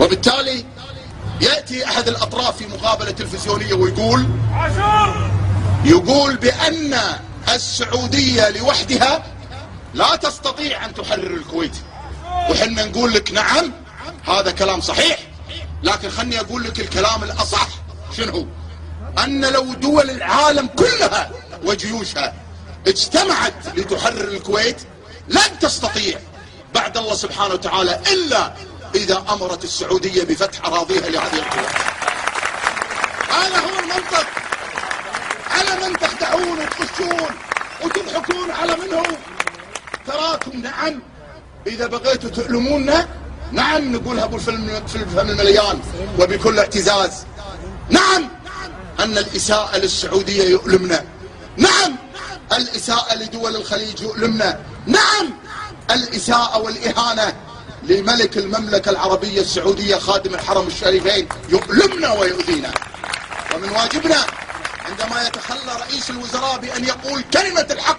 وبالتالي يأتي أحد الأطراف في مقابلة تلفزيونية يقول بأن السعودية لوحدها لا تستطيع أن تحرر الكويت، وحنا نقول لك نعم هذا كلام صحيح، لكن خلني أقول لك الكلام الأصح شنو؟ أن لو دول العالم كلها وجيوشها اجتمعت لتحرر الكويت لن تستطيع بعد الله سبحانه وتعالى إلا إذا أمرت السعودية بفتح أراضيها لهذه القوات. هذا هو المنطق. على من تخدعون وتخشون وتضحكون على منه؟ تراكم نعم إذا بغيتوا تؤلمونا نعم نقولها بالفم المليان وبكل اعتزاز. نعم أن الإساءة للسعودية يؤلمنا، نعم الإساءة لدول الخليج يؤلمنا، نعم الإساءة والإهانة لملك المملكة العربية السعودية خادم الحرم الشريفين يؤلمنا ويؤذينا. ومن واجبنا عندما يتخلى رئيس الوزراء بأن يقول كلمة الحق